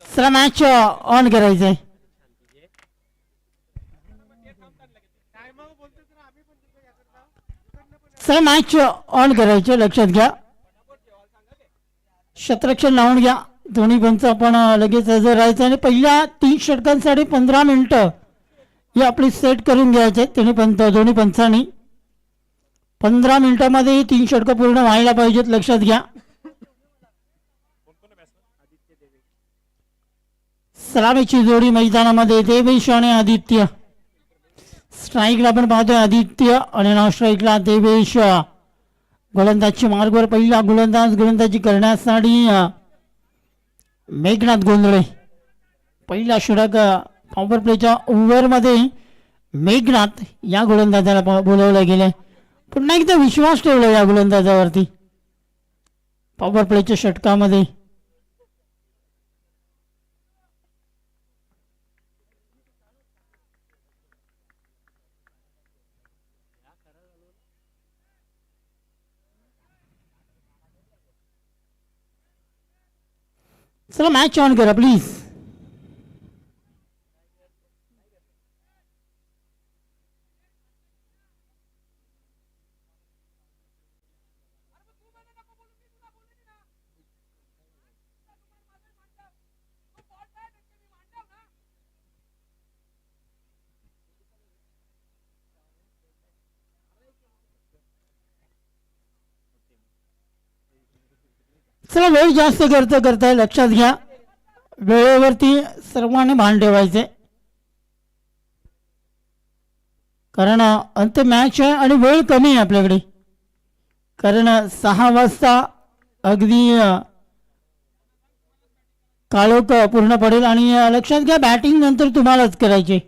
चला match on करायचंय. चला मॅच ऑन करायचं, लक्षात घ्या. शतरक्षण लावून घ्या. दोन्ही पंच आपण लगेच हजर राहायचं आणि पहिल्या 3 षटकांसाठी 15 मिनिटं ही आपली सेट करून घ्यायचे. दोन्ही पंचांनी 15 मिनिटांमध्ये ही 3 षटकं पूर्ण व्हायला पाहिजेत, लक्षात घ्या. सलामीची जोडी मैदानामध्ये देवेश आणि आदित्य. स्ट्राईकला आपण पाहतोय आदित्य आणि नॉन स्ट्राईकला देवेश. गोलंदाजच्या मार्गावर पहिला गोलंदाजी करण्यासाठी मेघनाथ गोंधळे. पहिला षटक पॉवर प्लेच्या ओव्हरमध्ये मेघनाथ या गोलंदाजाला बोलवलं गेलं. पुन्हा एकदा विश्वास ठेवला या गोलंदाजावरती पॉवर प्लेच्या षटकामध्ये. चला मॅच ऑन करा प्लीज. चला वेळ जास्त करताय, लक्षात घ्या. वेळेवरती सर्वांनी भान ठेवायचे, कारण अंत मॅच आहे आणि वेळ कमी आहे आपल्याकडे. कारण 6 वाजता अगदी काळोख पूर्ण पडेल आणि लक्षात घ्या बॅटिंग नंतर तुम्हालाच करायचे.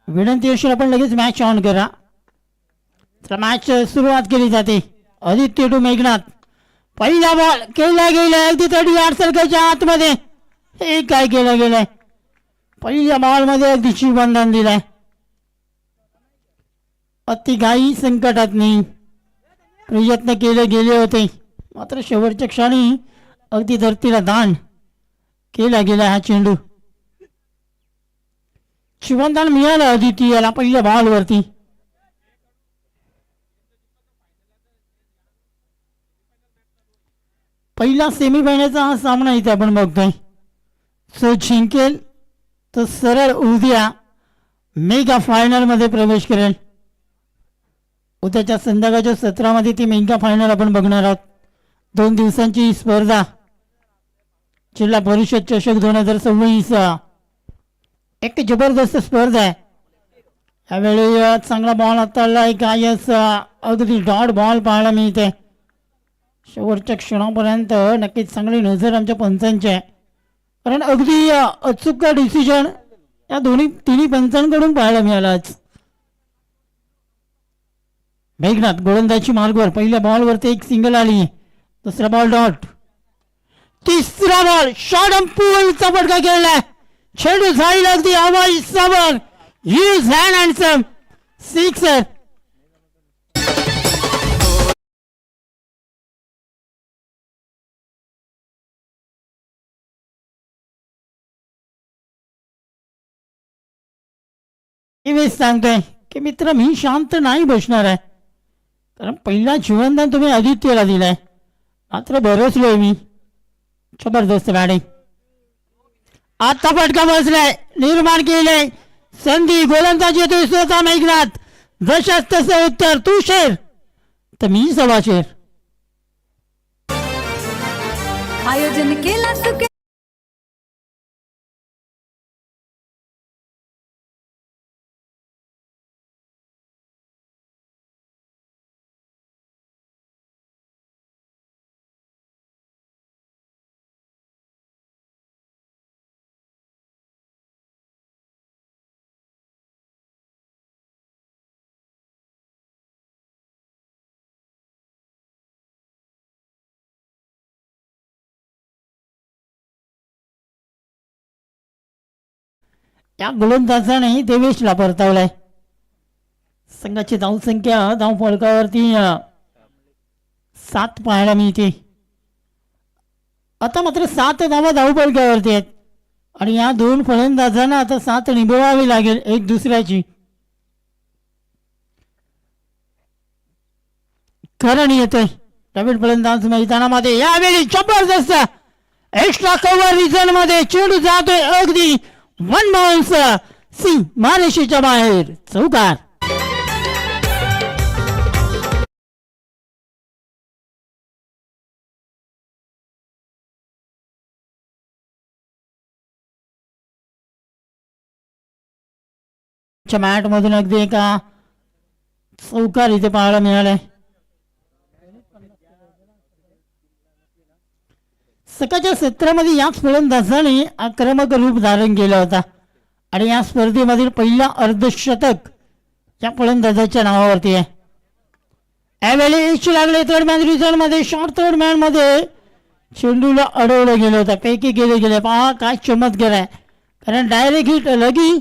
विनंती असेल आपण लगेच मॅच ऑन करा. तर मॅच सुरुवात केली जाते. आदित्य टू मेघनाथ. पहिला बॉल केला गेला अगदी 30 सर्कलच्या आतमध्ये. हे काय केलं गेलंय. पहिल्या बॉलमध्ये अगदी शिवबंधन दिलाय. अतिघाई संकटात नाही. प्रयत्न केले गेले होते मात्र शेवटच्या क्षणी अगदी धरतीला दान केला गेला हा चेंडू. शिवबंधन मिळालं आदित्यला पहिल्या बॉलवरती. पहिला सेमीफायनलचा हा सामना इथे आपण बघतोय. जो जिंकेल तो सरळ उद्या मेगा फायनलमध्ये प्रवेश करेल. उद्याच्या संध्याकाळच्या सत्रामध्ये ती मेगा फायनल आपण बघणार आहोत. 2 दिवसांची स्पर्धा जिल्हा परिषद चषक 2026. एक जबरदस्त स्पर्धा आहे. यावेळी चांगला बॉल हाताळला एक अगदी डॉट बॉल पाहायला मिळते. शेवटच्या क्षणापर्यंत नक्कीच चांगली नजर आमच्या पंचांची आहे, कारण अगदी अचूक डिसिजन या तिन्ही पंचांकडून पाहायला मिळाला आज. मेघनाथ गोलंदाजी मार्गावर पहिल्या बॉलवरती एक सिंगल आली. दुसरा बॉल डॉट. तिसरा बॉल शॉर्ट अँड पूलचा फटका खेळलाय. चेंडू जाईल अगदी हवाई सवर. Use hand and some sixer. मी सांगतोय की मित्र मी शांत नाही बसणार आहे, कारण पहिला जीवनदान तुम्ही आदित्यला दिलाय. मात्र बरसलोय मी. जबरदस्त बॅटिंग. आता फटका बसलाय. निर्माण केलंय संधी. गोलंदाजी येतोय स्वतः मेघनाथ. जशाच तसं उत्तर. तू शेर तर मी 1.25 शेर. आयोजन केला सुके. या गोलंदाजाने देवेशला परतावलाय. संघाची धावसंख्या धाव फलकावरती 7 पाहायला मिळते. आता मात्र 7 धावा धावपळक्यावरती आहेत आणि या दोन फलंदाजांना आता 7 निभवावी लागेल एक दुसऱ्याची. कारण येते नवीन फलंदाज मैदानामध्ये यावेळी जबरदस्त एक्स्ट्रा कव्हर रिझन मध्ये चेंडू जातोय अगदी 1 बाउन्स सी मारेशीच्या बाहेर चौकार. मॅट मधून अगदी एका चौकार इथे पाहायला मिळालाय. सकाळच्या सत्रामध्ये याच फलंदाजाने आक्रमक रूप धारण केला होता आणि या स्पर्धेमधील पहिला अर्धशतक या फलंदाजाच्या नावावरती आहे. यावेळी इच लागले थर्ड मॅन रिझल्ट मध्ये शॉर्ट थर्ड मॅन मध्ये चेंडूला अडवलं गेलं होतं पैकी गेले पहा काय चमत्कार आहे. कारण डायरेक्ट हिट लगी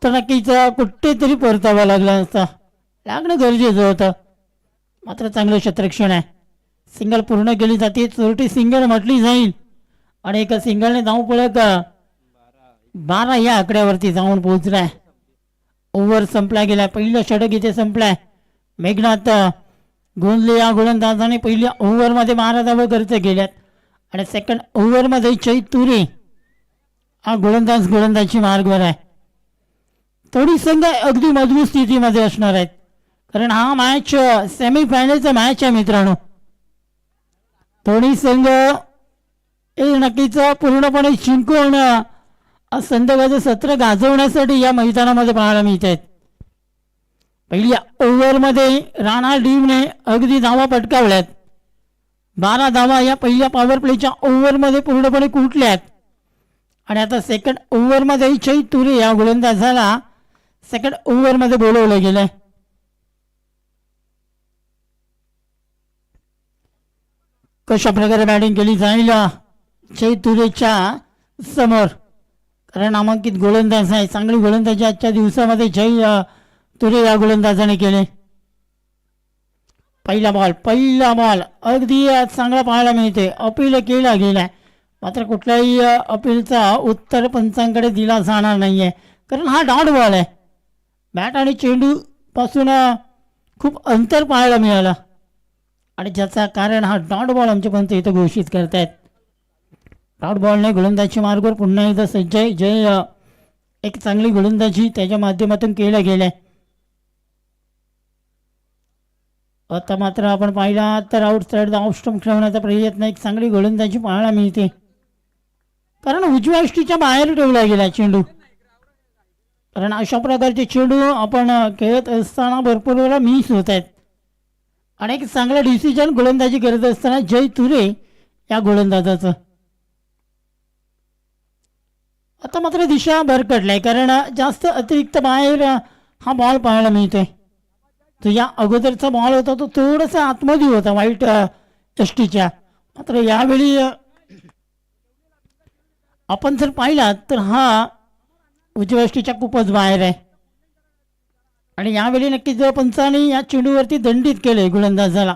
तर नक्कीच कुठेतरी परतावा लागला असता लागणं गरजेचं होतं. मात्र चांगलं क्षेत्ररक्षण आहे. सिंगल पूर्ण केली जाते चोरटी सिंगल म्हटली जाईल आणि एका सिंगलने धावपळक 12 या आकड्यावरती जाऊन पोहोचलाय. ओव्हर संपला गेला. पहिलं षटक इथे संपलाय. मेघनाथ गोंदले या गोलंदाजाने पहिल्या ओव्हरमध्ये 12 धावा खर्च केल्यात आणि सेकंड ओव्हरमध्ये चैत तुरे हा गोलंदाजी मार्गवर आहे. थोडी संघ अगदी मजबूत स्थितीमध्ये असणार आहेत कारण हा मॅच सेमीफायनलचा मॅच आहे मित्रांनो. दोन्ही संघ नक्कीच पूर्णपणे जिंकून संघाचं सत्र गाजवण्यासाठी या मैदानामध्ये पाहायला मिळत आहेत. पहिल्या ओव्हरमध्ये राणा टीमने अगदी धावा पटकावल्यात. 12 धावा या पहिल्या पॉवर प्लेच्या ओव्हरमध्ये पूर्णपणे कुठल्यात आणि आता सेकंड ओव्हरमध्ये चैत तुरे या गोलंदाजाला सेकंड ओव्हरमध्ये बोलवलं गेलंय. कशा प्रकारे बॅटिंग केली जाईल चैत तुरेच्या समोर कारण नामांकित गोलंदाज आहे. चांगली गोलंदाजी आजच्या दिवसामध्ये जय तुरे या गोलंदाजाने केले. पहिला बॉल अगदी चांगला पाहायला मिळते. अपील केला गेलाय मात्र कुठल्याही अपीलचा उत्तर पंचांकडे दिला जाणार नाहीये कारण हा डॉट बॉल आहे. बॅट आणि चेंडू पासून खूप अंतर पाहायला मिळालं आणि ज्याचा कारण हा डॉट बॉल आमचे पंच इथं घोषित करतायत. डॉट बॉलने गोलंदाजी मार्गावर पुन्हा एकदा सज्ज आहे. जय एक चांगली गोलंदाजी त्याच्या माध्यमातून केल्या गेल्या. आता मात्र आपण पाहिला तर आउट साईड ऑफ स्टंप ठेवण्याचा प्रयत्न एक चांगली गोलंदाजी पाहायला मिळते कारण उजव्या यष्टीच्या बाहेर ठेवला गेला चेंडू. कारण अशा प्रकारचे चेंडू आपण खेळत असताना भरपूर वेळा मिस होत आहेत आणि एक चांगला डिसिजन गोलंदाजी करत असताना जय तुरे या गोलंदाजाचं. आता मात्र दिशा भरकटलाय कारण जास्त अतिरिक्त बाहेर हा बॉल पाहायला मिळतोय. तो या अगोदरचा बॉल होता तो थोडासा आतमध्ये होता वाईट यष्टीच्या. मात्र यावेळी आपण जर पाहिला तर हा उजव्या यष्टीच्या खूपच बाहेर आहे आणि यावेळी नक्कीच पंचाने या चेंडूवरती दंडित केले गोलंदाजाला.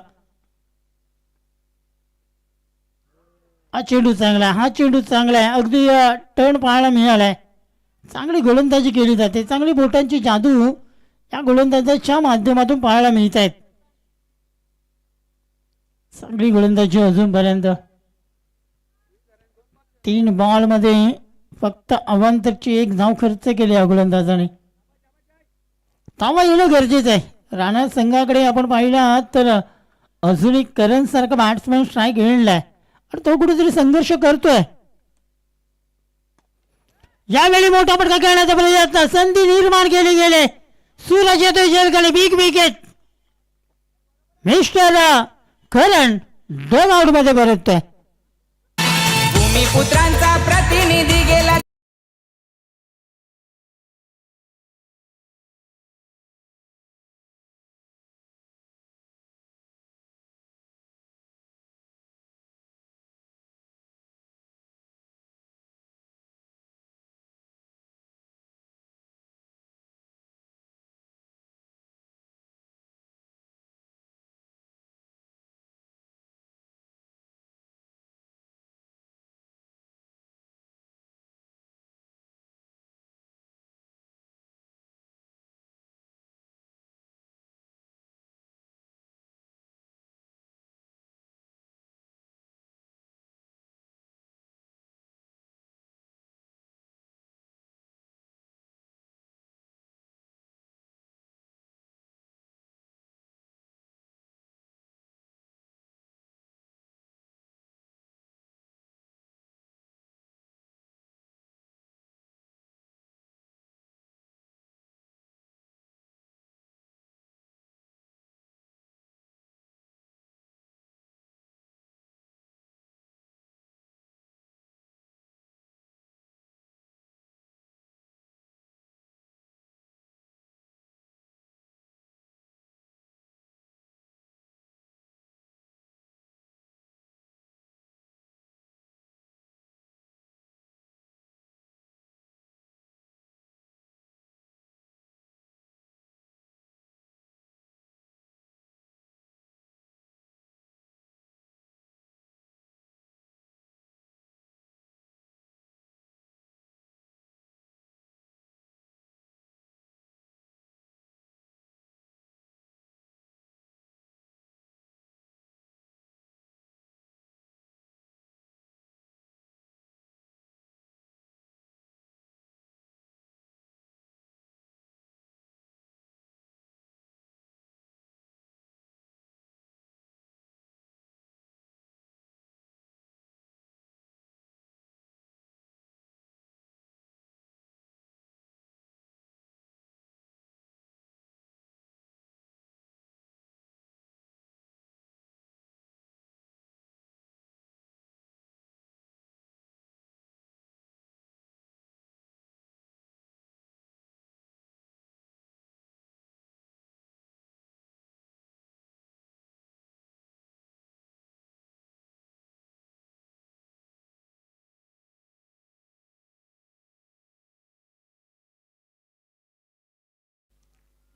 हा चेंडू चांगला आहे. अगदी टर्न पाहायला मिळालाय. चांगली गोलंदाजी केली जाते. चांगली बोटांची जादू या गोलंदाजाच्या माध्यमातून पाहायला मिळत आहेत. चांगली गोलंदाजी अजूनपर्यंत 3 बॉलमध्ये फक्त अवांतरची 1 धाव खर्च केली या गोलंदाजाने. धावा येणं गरजेचं आहे. राणा संघाकडे आपण पाहिला तर अजून एक करण सारखा बॅट्समॅन स्ट्राईक घेतलाय आणि तो कुठेतरी संघर्ष करतोय. यावेळी मोठा फटका खेळण्याचा प्रयत्न संधी निर्माण केली गेले. सूरज येतोय जेलखाली. Big wicket. Mister Karan duck out मध्ये परततोय. भूमिपुत्रांचा प्रतिनिधी गेला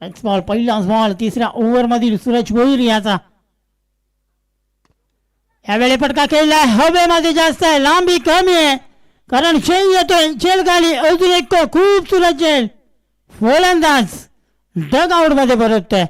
नेक्स्ट बॉल, पहिलाच बॉल तिसऱ्या ओव्हरमधील सूरज भोईर याचा. यावेळी फटका खेळलाय, हवेमध्ये जास्त आहे, लांबी कमी आहे, कारण चेल येतोय, चेल खाली, अजून एक खूप सुरज चेल, फलंदाज डग आउट मध्ये परततोय.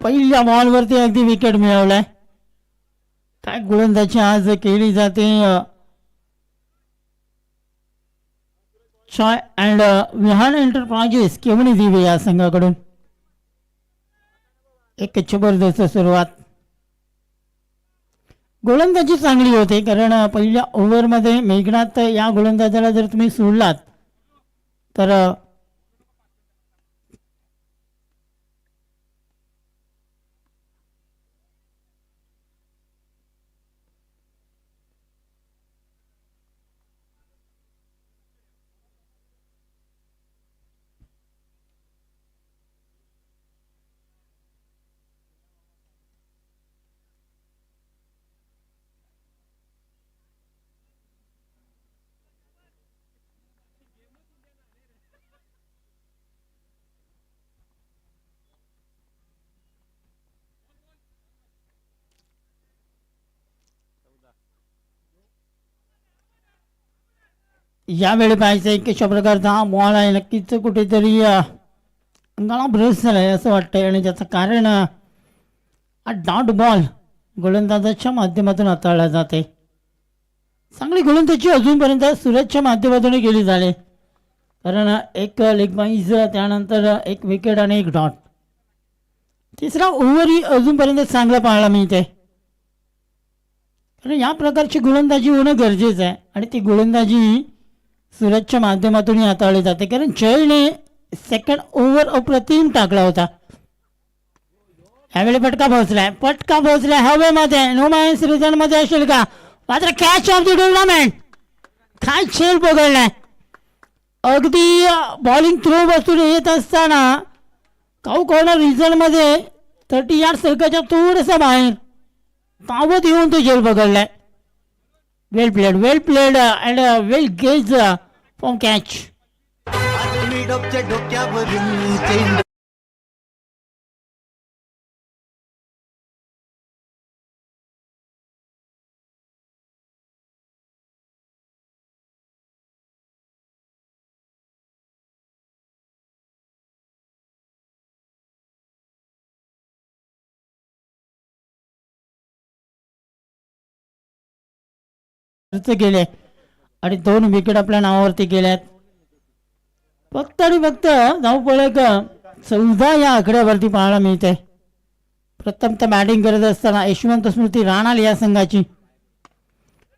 पहिल्या बॉलवरती अगदी विकेट मिळवलाय. काय गोलंदाजी आज केली जाते चाय अँड विहान एंटरप्राइजेस केवणी दिवे या संघाकडून. एक जबरदस्त सुरुवात, गोलंदाजी चांगली होते, कारण पहिल्या ओव्हरमध्ये मेघनाथ या गोलंदाजाला जर तुम्ही सोडलात तर यावेळी पाहायचं एक अशा प्रकारचा हा बॉल आहे, नक्कीच कुठेतरी अंगाला ब्रश झालाय असं वाटतंय, आणि त्याचं कारण हा डॉट बॉल गोलंदाजाच्या माध्यमातून हाताळला जाते. चांगली गोलंदाजी अजूनपर्यंत सूरजच्या माध्यमातून केली झाली, कारण एक लेग बाईज, त्यानंतर एक विकेट आणि एक डॉट. तिसरा ओव्हरही अजूनपर्यंत चांगला पाहायला मिळते, कारण या प्रकारची गोलंदाजी होणं गरजेचं आहे, आणि ती गोलंदाजी सूरजच्या माध्यमातून हाताळली जाते, कारण जयने सेकंड ओव्हर अप्रतिम टाकला होता. यावेळी फटका पोहोचलाय हवेमध्ये, नो माइन्स रिझन मध्ये असेल का, मात्र कॅच ऑफ द टुर्नामेंट. काय खेळ पकडलाय, अगदी बॉलिंग थ्रो बसून येत असताना काऊ कॉर्नर रिझन मध्ये 30 यार्ड सर्कलच्या थोडंसं बाहेर तावत येऊन तो झेल पकडलाय. Well played and well gauge from catch. गेले आणि 2 विकेट आपल्या नावावरती गेल्यात. फक्त आणि फक्त धावफलक 14 या आकड्यावरती पाहायला मिळते. प्रथमतः बॅटिंग करत असताना यशवंत स्मृती राणाल या संघाची.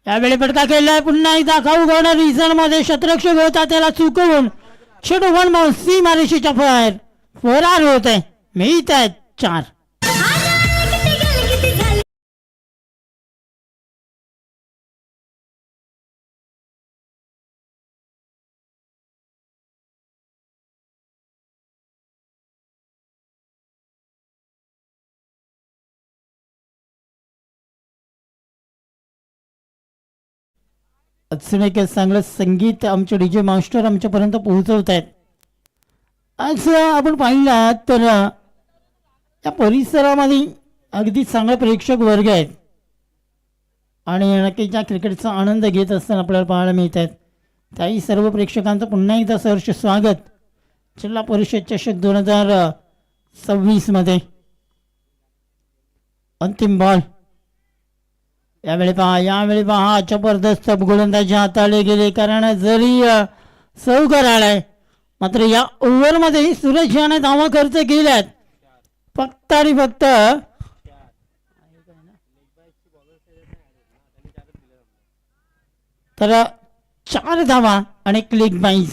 यावेळी फटका खेळलाय, पुन्हा एकदा खाऊ कॉर्नर रिझन मध्ये शतरक्षक होता, त्याला चुकवून शेडो 1 बॉल सी मारेशीच्या फरार होते. मिळत आहेत 4. अजून एक चांगलं संगीत आमचे डीजे मास्टर आमच्यापर्यंत पोहोचवत आहेत. आज आपण पाहिलं तर या परिसरामध्ये अगदी चांगले प्रेक्षक वर्ग आहेत, आणि नक्कीच या क्रिकेटचा आनंद घेत असताना आपल्याला पाहायला मिळत आहेत. त्याही सर्व प्रेक्षकांचं पुन्हा एकदा सहर्ष स्वागत जिल्हा परिषद चषक 2026 मध्ये. अंतिम बॉल, यावेळी पहा जबरदस्त गोलंदाजी हाताळले गेले, कारण जरी सौकर आलाय, मात्र या ओव्हरमध्ये सूरज याने धावा खर्च केल्यात फक्त आणि फक्त तर 4 धावा आणि एक लेग बाईज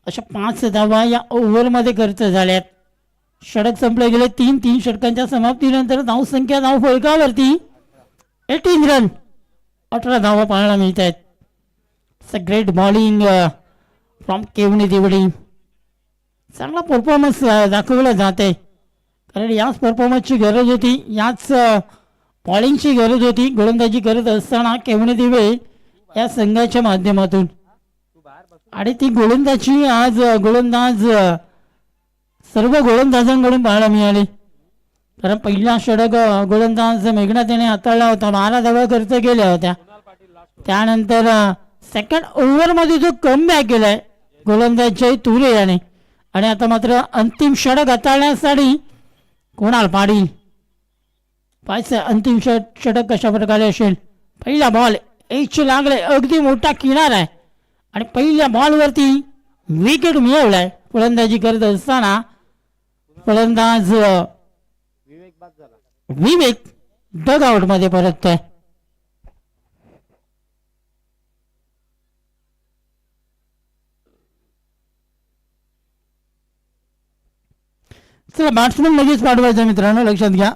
अशा 5 धावा या ओव्हरमध्ये खर्च झाल्यात. षटक संपले गेले. 3 षटकांच्या समाप्तीनंतर धावसंख्या धावफलकावरती 18 रन 18 धावा पाहायला मिळत आहेत. Great bowling from केवणी Dev.D. चांगला परफॉर्मन्स दाखवला जात आहे, कारण याच परफॉर्मन्सची गरज होती, याच बॉलिंगची गरज होती गोलंदाजी करत असताना केवणी देवळे या संघाच्या माध्यमातून. आणि ती गोलंदाजी आज गोलंदाज सर्व गोलंदाजांकडून पाहायला मिळाली. कारण पहिला षटक गोलंदाज मेघनाथ याने हाताळला होता, 12 धावा खर्च केल्या होत्या. त्यानंतर सेकंड ओव्हरमध्ये जो कमबॅक केलाय गोलंदाज जय तुरे याने, आणि आता मात्र अंतिम षटक हाताळण्यासाठी कुणाल पाटील. पाहायचं अंतिम षटक कशा प्रकारे असेल. पहिला बॉल एच लागले, अगदी मोठा किनार आहे आणि पहिल्या बॉलवरती विकेट मिळवलाय. फलंदाजी करत असताना फलंदाज विवेक डग आउट मध्ये परततोय. चला बॅट्समॅन लगेच पाठवायचा मित्रांनो, लक्षात घ्या.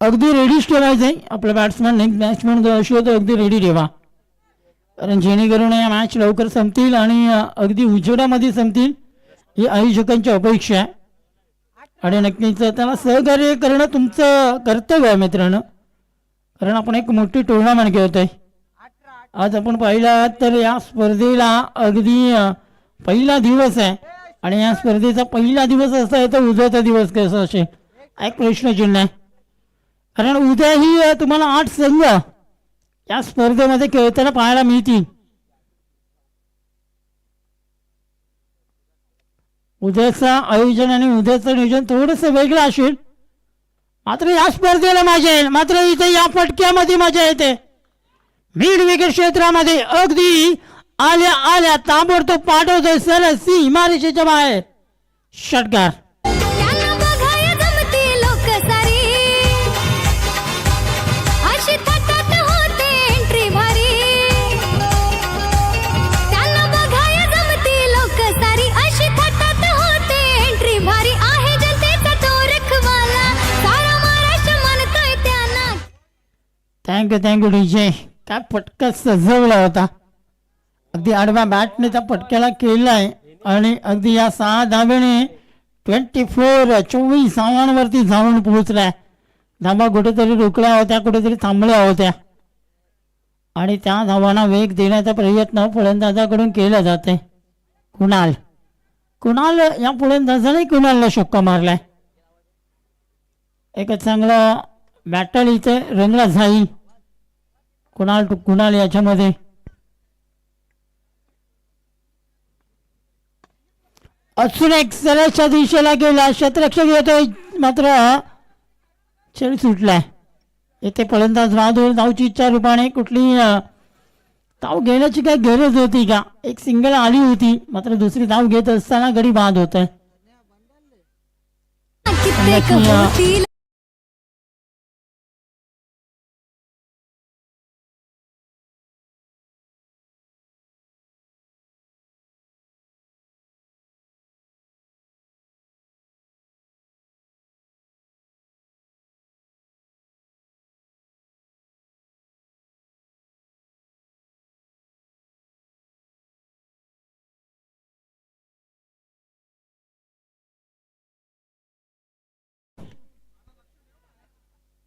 अगदी रेडीच ठेवायचं आहे आपलं बॅट्समॅन. नेक्स्ट बॅट्समॅन जो अशी होतो अगदी रेडी ठेवा, कारण जेणेकरून या मॅच लवकर संपतील आणि अगदी उजेडामध्ये संपतील ही आयोजकांची अपेक्षा आहे. आणि नक्कीच त्याला सहकार्य करणं तुमचं कर्तव्य आहे मित्रांनो, कारण आपण एक मोठी टुर्नामेंट खेळतोय. आज आपण पाहिला तर या स्पर्धेला अगदी पहिला दिवस आहे, आणि या स्पर्धेचा पहिला दिवस असा आहे तर उद्याचा दिवस कसा असेल एक प्रश्नचिन्ह आहे. कारण उद्याही तुम्हाला 8 संघ या स्पर्धेमध्ये खेळताना पाहायला मिळतील. उद्याचं आयोजन आणि उद्याचं नियोजन थोडंसं वेगळं असेल, मात्र या स्पर्धेला मजा येईल. मात्र इथे या फटक्यामध्ये मजा येते. मिड विकेट क्षेत्रामध्ये अगदी आल्या आल्या ताबडतोब पाठवतोय सरळ सीमारेषेच्या बाहेर षटकार. त्यांना बघाय जमती लोक सारी, अशी थटात होते एंट्री भारी. त्यांना बघाय जमती लोक सारी, अशी थटात होते एंट्री भारी. आहे जनतेचा तो रखवाला, सारा महाराष्ट्र म्हणतोय त्यांना. Thank you DJ. काय फटका सजवला होता, अगदी आडव्या बॅटने त्या फटक्याला केलाय आणि अगदी या 6 धावेने 24 धावांवरती जाऊन पोहोचलाय. धावा कुठेतरी रोखल्या होत्या, कुठेतरी थांबल्या होत्या, आणि त्या धावांना वेग देण्याचा प्रयत्न फलंदाजाकडून केला जाते. कुणाल या फलंदाजाने कुणालला शक्का मारलाय. एक चांगला बॅटल इथे रंगला जाईल कुणाल याच्यामध्ये. अजून एक सरळच्या दिशेला गेला, क्षेत्ररक्षक येतोय, मात्र चेल सुटलाय. येथे फलंदाज बाद होईल. धावचीच्या रूपाने कुठली धाव घेण्याची काही गरज होती का? एक सिंगल आली होती, मात्र दुसरी धाव घेत असताना गडी बाद होत आहे. कित्येक होतील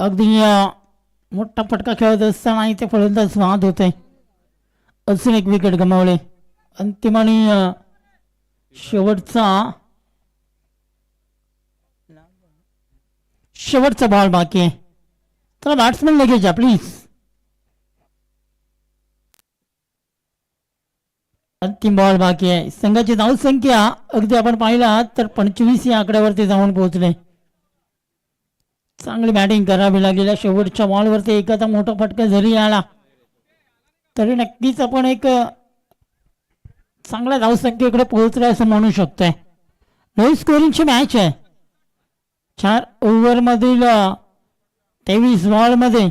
अगदी मोठा फटका खेळत असताना इथे फलंदाज बाद होत आहे. अजून एक विकेट गमावले. अंतिम आणि शेवटचा बॉल बाकी आहे. तर बॅट्समॅन लगेच जा प्लीज. अंतिम बॉल बाकी आहे. संघाची धावसंख्या अगदी आपण पाहिला तर 25 या आकड्यावरती जाऊन पोहोचले. चांगली बॅटिंग करावी लागेल. शेवटच्या बॉलवरती एखादा मोठा फटका जरी आला तरी नक्कीच आपण एक चांगल्या धावसंख्येकडे पोहोचला असं म्हणू शकतोय. लो स्कोरिंगची मॅच आहे. 4 ओव्हरमधील 23 बॉलमध्ये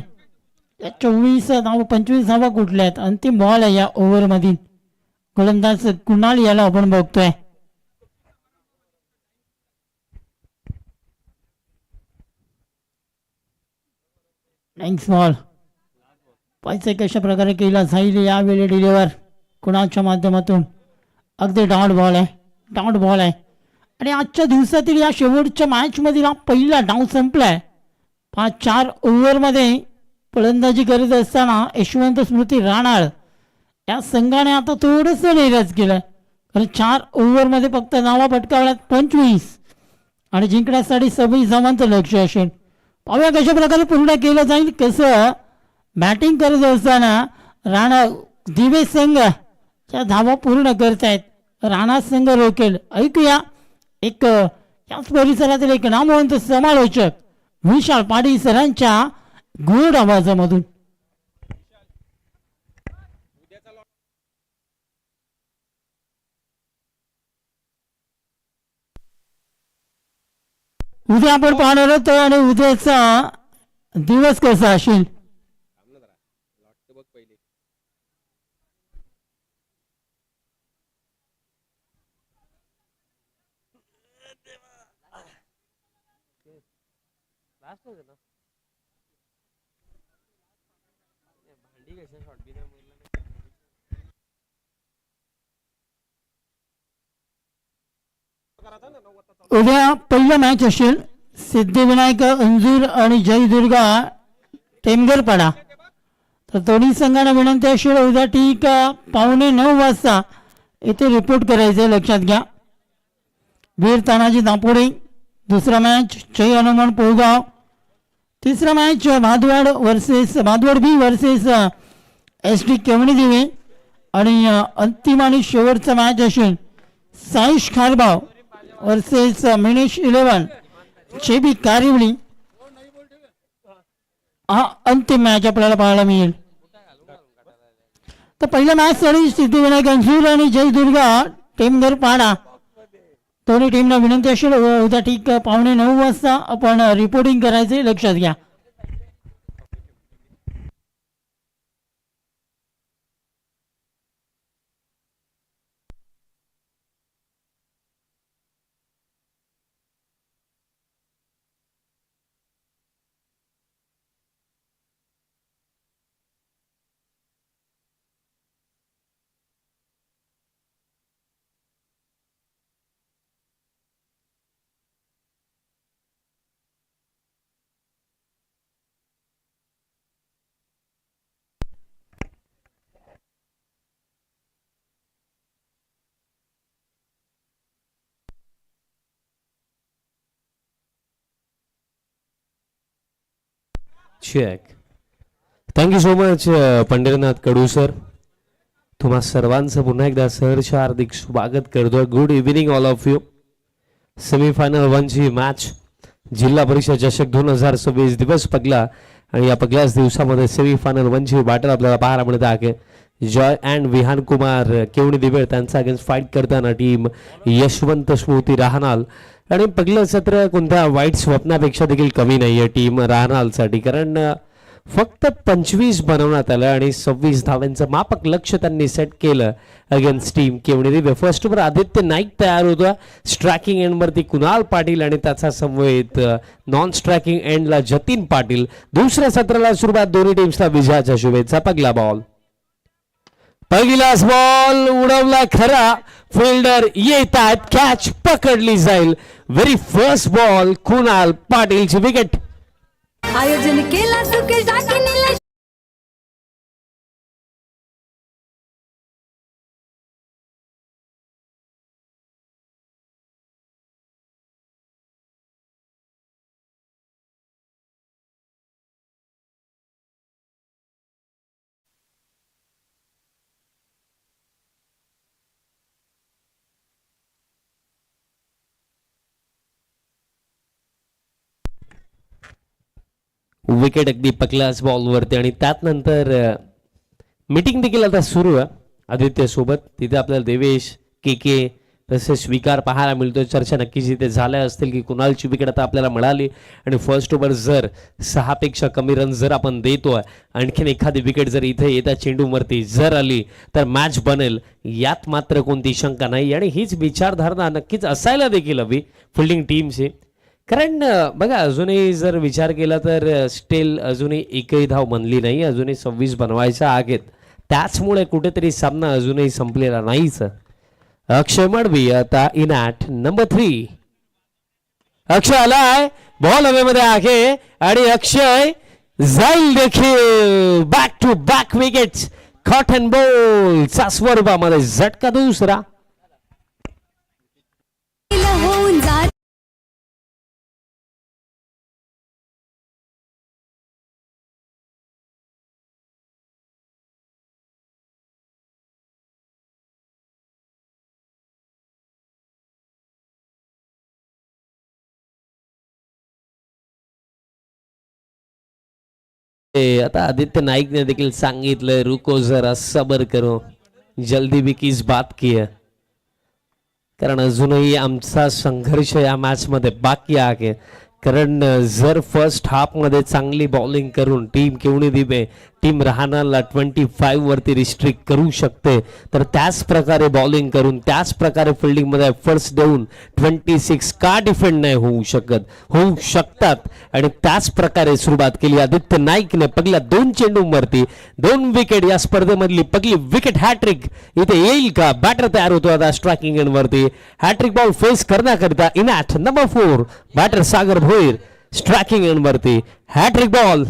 24 धावा 25 धावा कुठल्या आहेत. अंतिम बॉल आहे या ओव्हरमधील. गोलंदाज कुणाल याला आपण बघतोय. नेक्स्ट बॉल पैसे कशा प्रकारे केला जाईल यावेळी डिलिव्हर कुणाच्या माध्यमातून. अगदी डॉट बॉल आहे, डॉट बॉल आहे. आणि आजच्या दिवसातील या शेवटच्या मॅचमधील हा पहिला डाव संपलाय. 4 ओव्हरमध्ये फलंदाजी करत असताना यशवंत स्मृती राणाळ या संघाने आता थोडंसं नैराज केलं. कारण 4 ओव्हरमध्ये फक्त धावा पटकावल्यात 25 आणि जिंकण्यासाठी 26 धावांचं लक्ष असेल. पाहूया कशा प्रकारे पूर्ण केलं जाईल. कसं बॅटिंग करत असताना राणा दिवे संघ च्या धावा पूर्ण करतायत, राणा संघ रोखेल. ऐकूया एक याच परिसरातील एक नामवंत समालोचक विशाल पाटील सरांच्या गोड आवाजामधून. उद्या आपण पाहणार आहोत आणि उद्याचा दिवस कसा असेल. उद्या पहिला मॅच असेल सिद्धिविनायक अंजूर आणि जय दुर्गा टेमगरपाडा. तर दोन्ही संघांना विनंती असेल उद्या ठीक 8:45 वाजता इथे रिपोर्ट करायचे. लक्षात घ्या. वीर तानाजी दापोडे. दुसरा मॅच जय हनुमान पोळगाव. तिसरा मॅच भादवड बी वर्सेस SD केवणी दिवे. आणि अंतिम आणि शेवटचा मॅच असेल साईश खारबाव वर्सेस मिनिश 11 चेबी कारिवली. हा अंतिम मॅच आपल्याला पाहायला मिळेल. तर पहिल्या मॅच साठी सिद्धिविनायक अंजूर आणि जय दुर्गा टेमगरपाडा दोन्ही टीमला विनंती असेल उद्या ठीक 8:45 वाजता आपण रिपोर्टिंग करायचे. लक्षात घ्या. Check. Thank you so much Pandharinath Kadu sir. तुम्हा सर्वांचं पुन्हा एकदा सहर्ष हार्दिक स्वागत करतोय. Good evening all of you. Semifinal 1ची मॅच जिल्हा परिषद चषक 2026 दिवस पगला आणि या पगल्याच दिवसामध्ये सेमीफायनल 1ची बॅटल आपल्याला पाहायला मिळत आहे. जॉय अँड विहान कुमार केवणी दिवेळ त्यांचा अगेन्स्ट फाईट करताना टीम यशवंत स्मृती राहनाल. आणि पहिलं सत्र कोणत्या वाईट स्वप्नापेक्षा देखील कमी नाही आहे टीम राहनालसाठी. कारण फक्त 25 बनवण्यात आलं आणि 26 धावांचं मापक लक्ष त्यांनी सेट केलं अगेन्स्ट टीम केवणी दिवे. फर्स्ट ओव्हर आदित्य नाईक तयार होता. स्ट्रायकिंग एंडवरती कुणाल पाटील आणि त्याचा समवेत नॉन स्ट्रायकिंग एंडला जतीन पाटील. दुसऱ्या सत्राला सुरुवात दोन्ही टीम्सला विजयाच्या शुभेच्छा. पहिला बॉल पहिलाच बॉल उडवला खरा. फिल्डर येतात. कॅच पकडली जाईल. व्हेरी फर्स्ट बॉल कुणाल पाटीलची विकेट. आयोजन केला सुके टाकीने विकेट अगदी पकल्याच बॉलवरती. आणि त्यानंतर मीटिंग देखील आता सुरू आहे आदित्य सोबत. तिथे आपल्याला देवेश के तसे स्वीकार पाहायला मिळतोय. चर्चा नक्कीच इथे झाल्या असतील की कुणालची विकेट आता आपल्याला मिळाली आणि फर्स्ट ओव्हर जर 6 पेक्षा कमी रन जर आपण देतोय, आणखीन एखादी विकेट जर इथे येत्या चेंडूवरती जर आली तर मॅच बनेल, यात मात्र कोणती शंका नाही. आणि हीच विचारधारणा नक्कीच असायला देखील हवी फिल्डिंग टीमची. कारण बघा अजूनही जर विचार केला तर स्टील अजूनही एकही धाव बनली नाही, अजूनही 26 बनवायच्या आहेत. त्याचमुळे कुठेतरी सामना अजूनही संपलेला नाहीच. अक्षय मडवी आता इन ॲट नंबर 3. अक्षय आलाय, बॉल हवेमध्ये आहे आणि अक्षय जाईल देखील. Back to back wickets, caught and बॉलचा स्वरूपामध्ये झटका दुसरा. होऊन जात आता आदित्य नाईक ने देखील सांगितलं रुको जरा सबर करो, जल्दी भी किस बात की है. कारण अजूनही आमचा संघर्ष या मॅच मध्ये बाकी आहे. कारण जर फर्स्ट हाफ मध्ये चांगली बॉलिंग करून टीम केवणी दिवे टीम राहणारला 25 वरती रिस्ट्रिक्ट करू शकते, तर त्याच प्रकारे बॉलिंग करून त्याच प्रकारे फिल्डिंग मध्ये एफर्ट्स देऊन 26 का डिफेंड नाही होऊ शकत, होऊ शकतात. आणि त्याच प्रकारे सुरुवात केली आदित्य नाईकने. पहिल्या 2 चेंडूंवरती 2 विकेट, या स्पर्धेमधली पहिली विकेट हॅट्रिक इथे येईल का? बॅटर तयार होतो आता स्ट्रायकिंग एंड वरती. हॅट्रिक बॉल फेस करण्याकरिता in at number 4 batter Sagar Bhoir striking end वरती. Hat trick ball,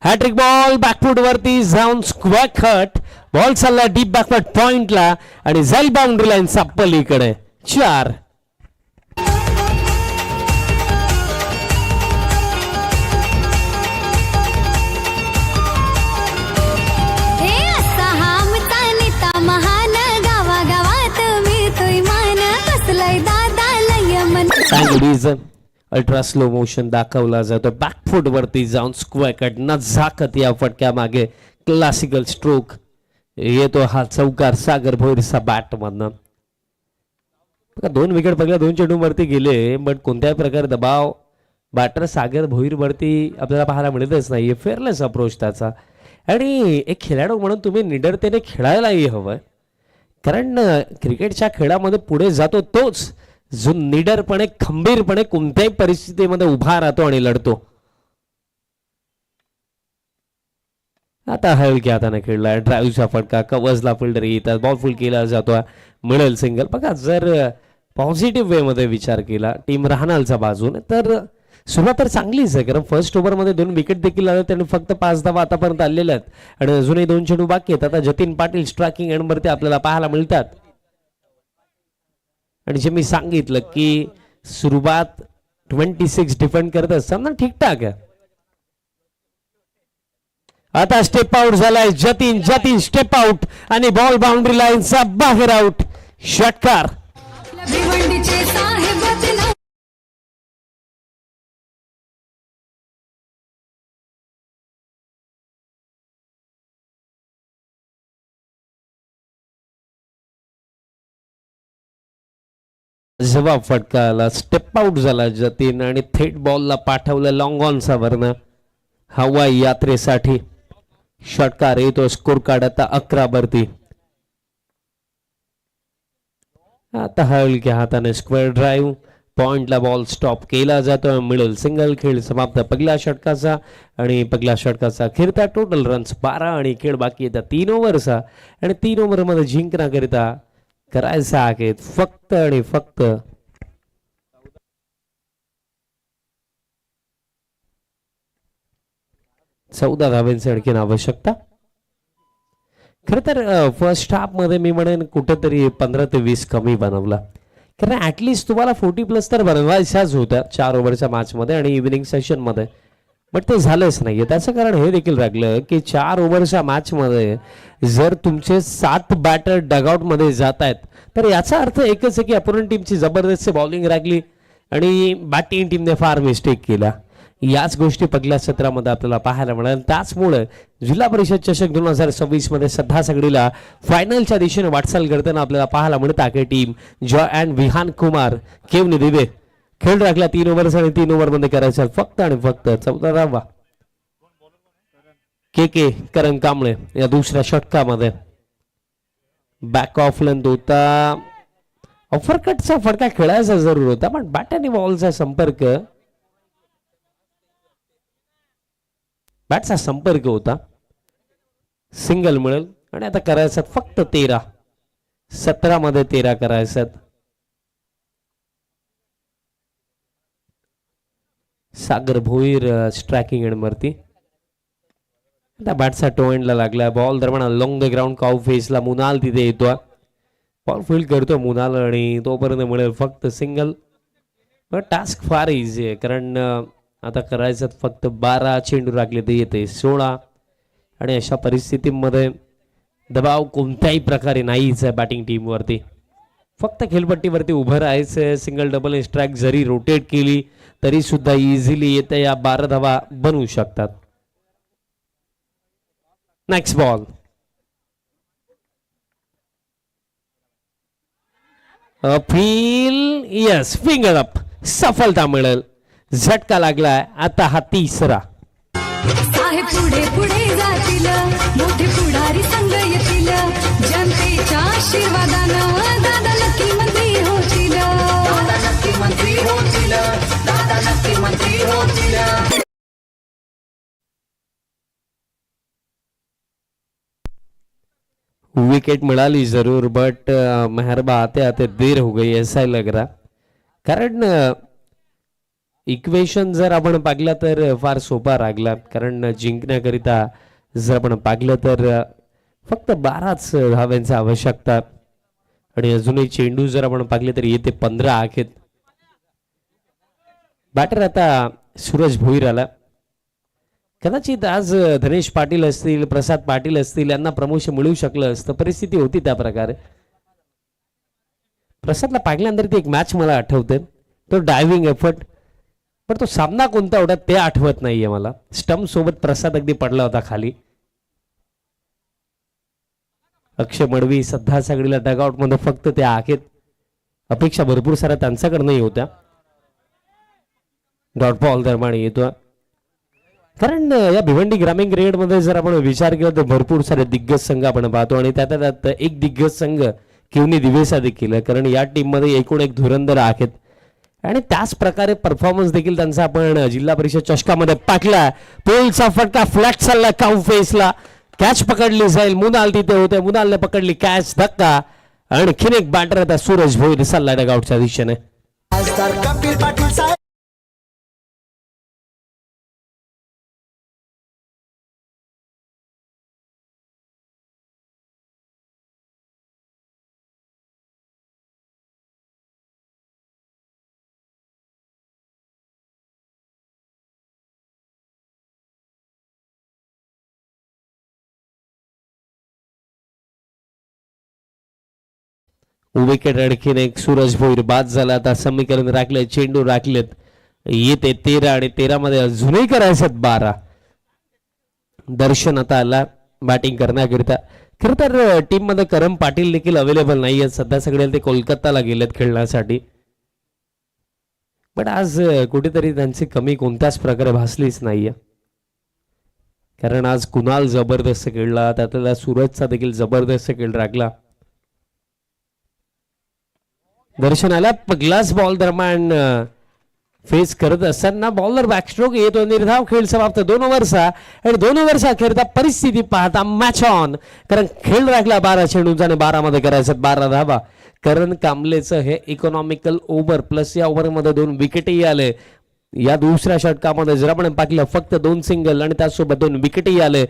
hat trick ball back foot वरती जाऊन स्क्वेअर कट. बॉल चालला डीप बॅकवर्ड पॉइंटला आणि जाईल बाउंड्री लाईन पलीकडे. 4. हे असा हा आमचा नेता महान, गावागावात मिळतोय मान, कसलंय दादा लय मन. अल्ट्रा स्लो मोशन दाखवला जातो. बॅकफूट वरती जाऊन स्क्वेअर कट न झाकत या फटक्या मागे क्लासिकल स्ट्रोक येतो हा चौकार सागर भोईरचा बॅट मधनं. 2 विकेट पहिल्या 2 चेंडूंवरती गेले, बट कोणत्याही प्रकारे दबाव बॅटर सागर भोईर वरती आपल्याला पाहायला मिळतच नाही. फेअरलेस अप्रोच त्याचा. आणि एक खेळाडू म्हणून तुम्ही निडरतेने खेळायलाही हवंय. कारण क्रिकेटच्या खेळामध्ये पुढे जातो तोच जो निडरपणे खंबीरपणे कोणत्याही परिस्थितीमध्ये उभा राहतो आणि लढतो. आता हलक्या हाताने खेळलाय, ड्राईव्हचा फटका, कव्हर्सला फिल्डर येतात, बॉल फुल केला जातो, मिळेल सिंगल. बघा जर पॉझिटिव्ह वे मध्ये विचार केला टीम राहणारच्या बाजूने तर सुरुवात तर चांगलीच आहे. कारण फर्स्ट ओव्हर मध्ये 2 विकेट देखील आले, त्यांनी फक्त 5 धावा आतापर्यंत आलेल्या आहेत आणि अजूनही 2 चेंडू बाकी आहेत. आता जतीन पाटील स्ट्रायकिंग एंड वरती आपल्याला पाहायला मिळतात. आणि जे मी सांगितलं की सुरुवात 26 डिफेंड करत असताना ठीकठाक आहे. आता स्टेप आउट झालाय जतीन. जतीन स्टेप आउट आणि बॉल बाउंड्री लाईनचा बाहेर आउट. षटकार. भिवंडीचे साहेब रत्न. जवाब फटका आला, स्टेप आउट झाला जतीन आणि थेट बॉलला पाठवलं लॉंग ऑनचा वरनं हवाई यात्रेसाठी. षटकार येतो. स्कोर कार्ड आता 11 वरती. आता हलक्या हाताने स्क्वेअर ड्राईव्ह पॉइंटला बॉल स्टॉप केला जातो. Middle single. खेळ समाप्त पहिल्या षटकाचा. आणि पहिल्या षटकाचा अखेरता टोटल रन्स 12 आणि खेळ बाकी येतात 3 ओव्हरचा. आणि 3 ओव्हरमध्ये जिंकण्याकरिता करायचं आहे फक्त आणि फक्त 14 धावांची आणखीन आवश्यकता. खरं तर फर्स्ट हाफ मध्ये मी म्हणेन कुठेतरी 15 ते 20 कमी बनवला. कारण ऍटलिस्ट तुम्हाला 40+ तर बनवायच्याच होत्या 4 ओव्हरच्या मॅच मध्ये आणि इव्हिनिंग सेशन मध्ये, बट ते झालंच नाहीये. त्याचं कारण हे देखील राहिलं की 4 ओव्हरच्या मॅच मध्ये जर तुमचे 7 बॅटर डगआउट मध्ये जात आहेत तर याचा अर्थ एकच आहे की अपोनंट टीमची जबरदस्त बॉलिंग राखली आणि बॅटिंग टीमने फार मिस्टेक केला. याच गोष्टी पहिल्या सत्रामध्ये आपल्याला पाहायला मिळेल. त्याचमुळे जिल्हा परिषद चषक 2026 मध्ये सध्या सगळीला फायनलच्या दिशेने वाटचाल करताना आपल्याला पाहायला मिळत आहे. Team joy and Vihan Kumar केवनी दिवे खेळ राखला 3 ओव्हर्स आणि 3 ओव्हर मध्ये करायचा फक्त आणि फक्त 14वा. के करण कांबळे या दुसऱ्या षटकामध्ये बॅक ऑफ लेंथ होता. ऑफरकटचा फटका खेळायचा जरूर होता पण बॅट आणि बॉलचा संपर्क बॅटचा संपर्क होता. सिंगल मिळेल आणि आता करायचं फक्त 13. 17 मध्ये 13 करायचं. सागर भोईर स्ट्रायकिंग एंड वरती. आता बॅटचा टो एंडला लागला. बॉल दरम्यान लॉंग द ग्राउंड काउ फेसला मुनाल तिथे येतो. बॉल फील्ड करतो मुनाल आणि तोपर्यंत मिळेल फक्त सिंगल. पण टास्क फार इझी आहे कारण आता करायचं फक्त 12 चेंडू राखले ते येते 16 आणि अशा परिस्थितीमध्ये दबाव कोणत्याही प्रकारे नाहीच आहे बॅटिंग टीमवरती. फक्त खेळपट्टीवरती उभं राहायचं. सिंगल डबल स्ट्राईक जरी रोटेट केली तरी सुद्धा इझिली येते या 12 धावा बनवू शकतात. Next ball appeal yes finger up सफलता मिळेल. झटका लागलाय. आता हा 3रा. साहेब पुढे पुढे जातील मोठे पुढारी संघ येतील जनतेच्या आशीर्वादानं दादा नक्की मंत्री होतील. दादा नक्की मंत्री होतील. दादा नक्की मंत्री होतील. विकेट मिळाली जरूर बट मेहरबा आते आते देर हो गई ऐसा लग रहा. कारण इक्वेशन जर आपण पाहिलं तर फार सोपा लागला. कारण जिंकण्याकरिता जर आपण पाहिलं तर फक्त 12च धाव्यांची आवश्यकता आणि अजूनही चेंडू जर आपण पाहिले तर येते 15 आहेत. बॅटर आता सूरज भोईर आला. कदाचित आज धनेश पाटील असतील प्रसाद पाटील असतील यांना प्रमोशन मिळू शकलं असतं. परिस्थिती होती त्या प्रकारे. प्रसादला पाहिल्यानंतर ती एक मॅच मला आठवते. तो डायव्हिंग एफर्ट पण तो सामना कोणता होता ते आठवत नाहीये मला. स्टंप सोबत प्रसाद अगदी पडला होता खाली. अक्षय मडवी सध्या सगळीला डगआउट मध्ये फक्त त्या आहेत. अपेक्षा भरपूर साऱ्या त्यांच्याकडनंही होत्या. डॉट बॉल दरम्यान येतो. कारण या भिवंडी ग्रामीण क्रिकेटमध्ये जर आपण विचार केला तर भरपूर सारे दिग्गज संघ आपण पाहतो आणि त्यात एक दिग्गज संघ केवनी दिवेसा देखील आहे. कारण या टीम मध्ये एकूण एक धुरंधर आहेत आणि त्याच प्रकारे परफॉर्मन्स देखील त्यांचा आपण जिल्हा परिषद चषकामध्ये पाकला. पोलचा फटका फ्लॅट चालला काउ फेसला. कॅच पकडली जाईल. मुनाल तिथे होते. मुनालने पकडली कॅच. धक्का आणखीन एक बॅटर आता सूरज भोईर सल्ला डगआउटच्या दिशेने. विकेट आणखीन एक सूरज भोईर बाद झाला. आता समीकरण राखले. चेंडू राखलेत. येते 13 आणि 13 मध्ये अजूनही करायचं 12. दर्शन आता आला बॅटिंग करण्याकरिता. खरं तर टीम मध्ये करम पाटील देखील अवेलेबल नाही आहेत सध्या. सगळे ते कोलकाताला गेलेत खेळण्यासाठी. पण आज कुठेतरी त्यांची कमी कोणत्याच प्रकारे भासलीच नाहीये. कारण आज कुणाल जबरदस्त खेळला. त्यातला सूरजचा देखील जबरदस्त खेळ राखला. दर्शन आला. ग्लास बॉल दरम्यान फेस करत असताना बॉलर बॅकस्ट्रोक येतो. निर्धाव खेळ समाप्त. 2 ओव्हरचा आणि 2 ओव्हरचा खेळता परिस्थिती पाहता मॅच ऑन. कारण खेळ राखला 12 चेंडूंचा आणि 12 मध्ये करायचं 12 धावा. करण कांबलेचं हे इकॉनॉमिकल ओव्हर प्लस या ओव्हरमध्ये 2 विकेटही आले. या दुसऱ्या षटकामध्ये जर आपण पाहिलं फक्त 2 सिंगल आणि त्यासोबत 2 विकेटही आले.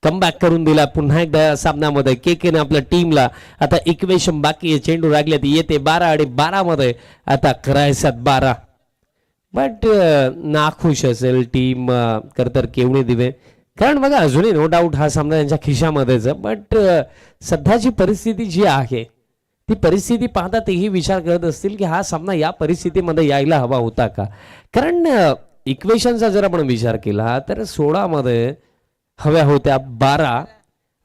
कमबॅक करून दिला पुन्हा एकदा सामन्यामध्ये केकेने आपल्या टीमला. आता इक्वेशन बाकी आहे. चेंडू राखले येते 12 आणि 12 मध्ये आता करायचं 12. बट नाखुश असेल टीम करतर केवणी दिवे. कारण बघा अजूनही नो डाऊट हा सामना त्यांच्या खिशामध्येच. बट सध्याची परिस्थिती जी आहे ती परिस्थिती पाहता तेही विचार करत असतील की हा सामना या परिस्थितीमध्ये यायला हवा होता का. कारण इक्वेशनचा जर आपण विचार केला तर 16 मध्ये हव्या होत्या 12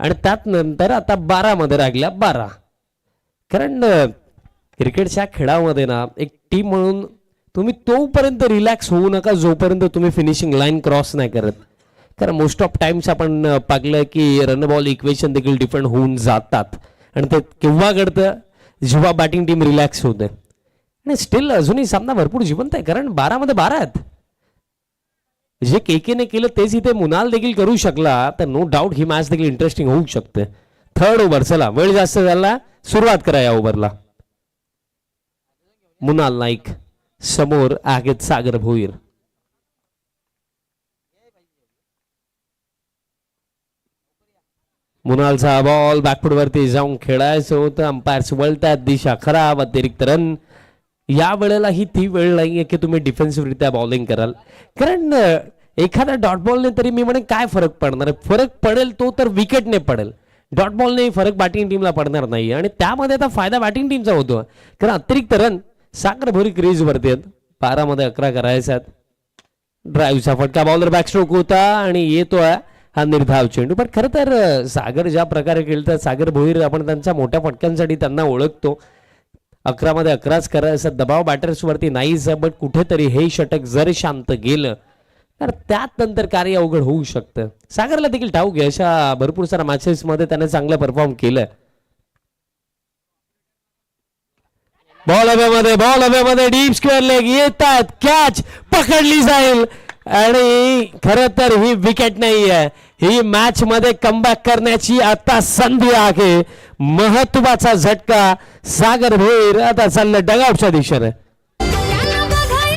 आणि त्यात नंतर आता 12 मध्ये राहिल्या 12. कारण क्रिकेटच्या खेळामध्ये ना एक टीम म्हणून तुम्ही तोपर्यंत रिलॅक्स होऊ नका जोपर्यंत तुम्ही फिनिशिंग लाईन क्रॉस नाही करत. कारण मोस्ट ऑफ टाइम्स आपण पाहिलं की रन बॉल इक्वेशन देखील डिफरंट होऊन जातात आणि ते केव्हा घडतं जेव्हा बॅटिंग टीम रिलॅक्स होते. आणि स्टील अजूनही सामना भरपूर जिवंत आहे कारण 12 मध्ये 12 आहेत. जे केकेने केलं तेच इथे मुनाल देखील करू शकला तर नो डाऊट ही मॅच देखील इंटरेस्टिंग होऊ शकते. थर्ड ओव्हर, चला वेळ जास्त झाला, सुरुवात करा या ओव्हरला. मुनाल नाईक समोर आहेत सागर भोईर. मुनालचा बॉल बॅकफूट वरती जाऊन खेळायचं होतं, अंपायर्स वळतात, दिशा खराब, अतिरिक्त रन. या वेळेला ही ती वेळ नाहीये की तुम्ही डिफेन्सिव्हरित्या बॉलिंग कराल. कारण एखाद्या डॉट बॉलने तरी मी म्हणेन काय फरक पडणार आहे, फरक पडेल तो तर विकेटने पडेल, डॉट बॉलने फरक बॅटिंग टीमला पडणार नाही. आणि त्यामध्ये आता फायदा बॅटिंग टीमचा होतो कारण अतिरिक्त रन सागर भोरी क्रीज वरती आहेत. 12 मध्ये 11 करायचा. ड्राईव्हचा फटका, बॉलर बॅकस्ट्रोक होता आणि येतोय हा निर्धाव चेंडू. पण खरं तर सागर ज्या प्रकारे खेळतात, सागर भोईर आपण त्यांच्या मोठ्या फटक्यांसाठी त्यांना ओळखतो. 11 मध्ये 11च करायचा दबाव बॅटर्स वरती नाहीच. बट कुठेतरी हे षटक जर शांत गेलं तर त्यात नंतर कार्य अवघड होऊ शकतं. सागरला देखील ठाऊक आहे, अशा भरपूर साऱ्या मॅचेस मध्ये त्याने चांगलं परफॉर्म केलं. बॉल हवेमध्ये डीप स्क्वेअर लेग येतात, कॅच पकडली जाईल. आणि खरं तर ही विकेट नाही आहे, ही मॅच मध्ये कमबॅक करण्याची आता संधी आहे. महत्वाचा झटका सागर भोईर आता चाललं डगआउटच्या दिशेने. त्यांना बघाय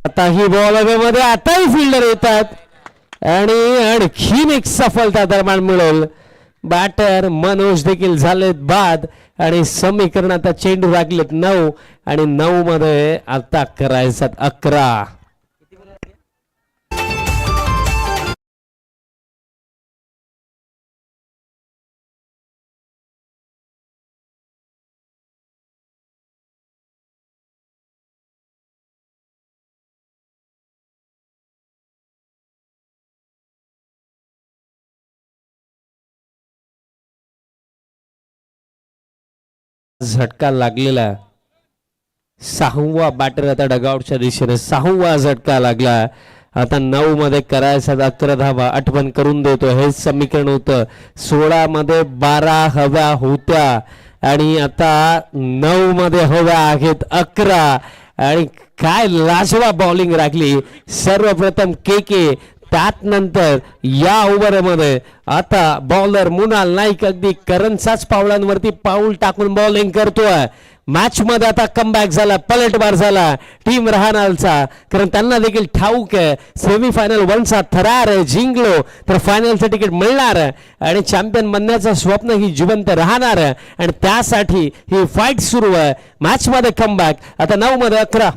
आताही बॉल हवेमध्ये, आताही फिल्डर येतात आणि आणखीन एक सफलता दरम्यान मिळेल. बॅटर मनोज देखील झालेत बाद आणि समीकरण आता चेंडू लागलेत 9 आणि 9 मध्ये आता करायचं 11. झटका लागलेला 6वा बॅटर आता डगआउटच्या दिशेने 6वा झटका लागला. आता 9 मध्ये करायचा 11 धावा. आठवण करून देतो हे समीकरण होतं. 16 मध्ये 12 हव्या होत्या आणि आता 9 मध्ये हव्या आहेत 11. आणि काय लाजवाब बॉलिंग राखली सर्वप्रथम के. त्यात नंतर या ओव्हरमध्ये आता बॉलर मुनाल नाईक अगदी करंचाच पावलांवरती पाऊल टाकून बॉलिंग करतोय. मॅच मध्ये आता कमबॅक झाला, पलटवार झाला टीम रहाणालचा. कारण त्यांना देखील ठाऊक आहे सेमीफायनल 1चा थरार जिंकलो तर फायनलचं तिकीट मिळणार आणि चॅम्पियन बनण्याचं स्वप्न ही जिवंत राहणार आणि त्यासाठी ही फाईट सुरू आहे. मॅच मध्ये कमबॅक आता 9 मध्ये 11.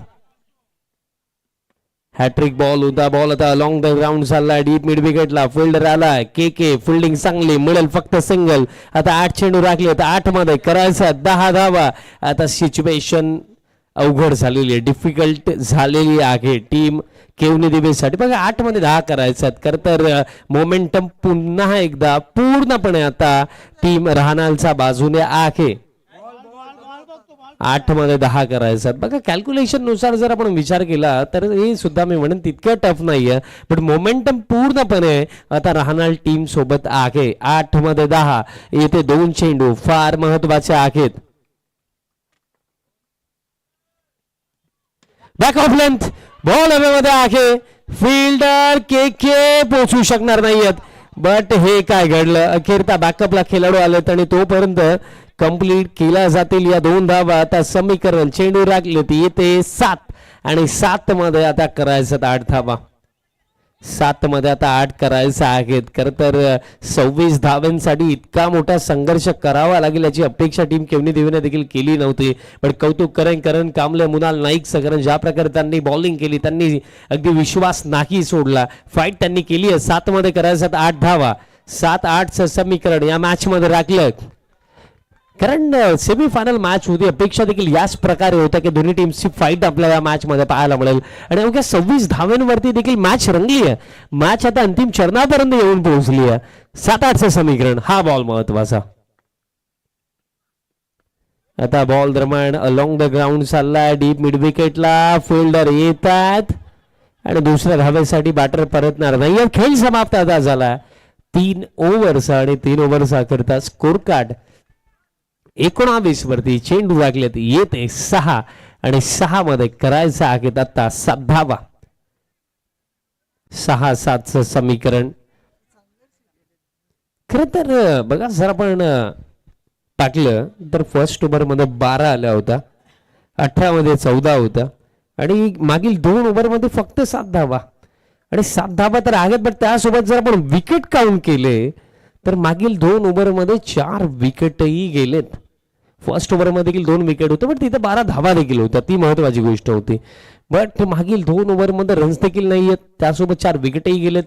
हॅट्रिक बॉल होता. बॉल आता लॉंग द ग्राउंड चालला डीप मिड विकेटला. फिल्डर आला के फिल्डिंग चांगली मिळेल फक्त सिंगल. आता 8 चेंडू राखले आता 8 मध्ये करायचा 10 धावा. आता सिच्युएशन अवघड झालेली आहे, डिफिकल्ट झालेली आहे टीम केवनी दिवेसाठी. बघा 8 मध्ये 10 करायच्यात. खर तर मोमेंटम पुन्हा एकदा पूर्णपणे आता टीम रहाणालच्या बाजूने आहे. 8 मध्ये 10 करायचं. बघा कॅल्क्युलेशन नुसार जर आपण विचार केला तर हे सुद्धा मी म्हणेन तितकं टफ नाहीये, बट मोमेंटम पूर्णपणे आता राहणार टीम सोबत आहे. 8 मध्ये 10 येथे 2 चेंडू फार महत्वाचे आहेत. बॅक ऑफ लेंथ बॉल हवेमध्ये आहे. फिल्डर के पोहोचू शकणार नाहीयेत, बट हे काय घडलं, अखेरता बॅकअपला खेळाडू आलेत आणि तोपर्यंत कंप्लीट केला जातील या 2 धावा. आता समीकरण चेंडू राखले येते 7 आणि 7 मध्ये आता करायचं 8 धावा. 7 मध्ये आता 8 करायचं आहेत. खरं तर 26 धावांसाठी इतका मोठा संघर्ष करावा लागेल याची अपेक्षा टीम केवनी देवीने देखील केली नव्हती, पण कौतुक करण कांबळे, मुनाल नाईक सगळं ज्या प्रकारे त्यांनी बॉलिंग केली, त्यांनी अगदी विश्वास नाही सोडला. फाईट त्यांनी केली आहे. 7 मध्ये करायचं 8 धावा. 7-8चं समीकरण या मॅच मध्ये राखलं, कारण सेमीफायनल मॅच होती. अपेक्षा देखील याच प्रकारे होत्या की दोन्ही टीमची फाईट आपल्याला या मॅच मध्ये पाहायला मिळेल आणि अवघ्या 26 धावांवरती देखील मॅच रंगली आहे. मॅच आता अंतिम चरणापर्यंत येऊन पोहोचली आहे. 7-8चं समीकरण. हा बॉल महत्वाचा. आता बॉल दरम्यान अलॉंग द ग्राउंड चाललाय डीप मिड विकेटला. फिल्डर येतात आणि दुसऱ्या धावेसाठी बॅटर परतणार नाही. खेळ समाप्त आता झाला. 3 ओव्हरचा आणि 3 ओव्हरचा करता स्कोर कार्ड 19 वरती चेंडू लागलेत येते 6 आणि 6 मध्ये करायचं आहे आता 7 धावा. 6-7चं समीकरण. खर तर बघा जर आपण टाकलं तर फर्स्ट ओव्हर मध्ये 12 आला होता, 18 मध्ये 14 होता आणि मागील 2 ओव्हर मध्ये फक्त 7 धावा आणि 7 धावा तर आहेत, पण त्यासोबत जर आपण विकेट काउंट केले तर मागील 2 ओव्हर मध्ये 4 विकेटही गेलेत. फर्स्ट ओव्हर मध्ये देखील 2 विकेट होते, पण तिथे 12 धावा देखील होत्या, ती महत्वाची गोष्ट होती. बट मागील 2 ओव्हर मध्ये रन्स देखील नाही आहेत, त्यासोबत 4 विकेटही गेलेत.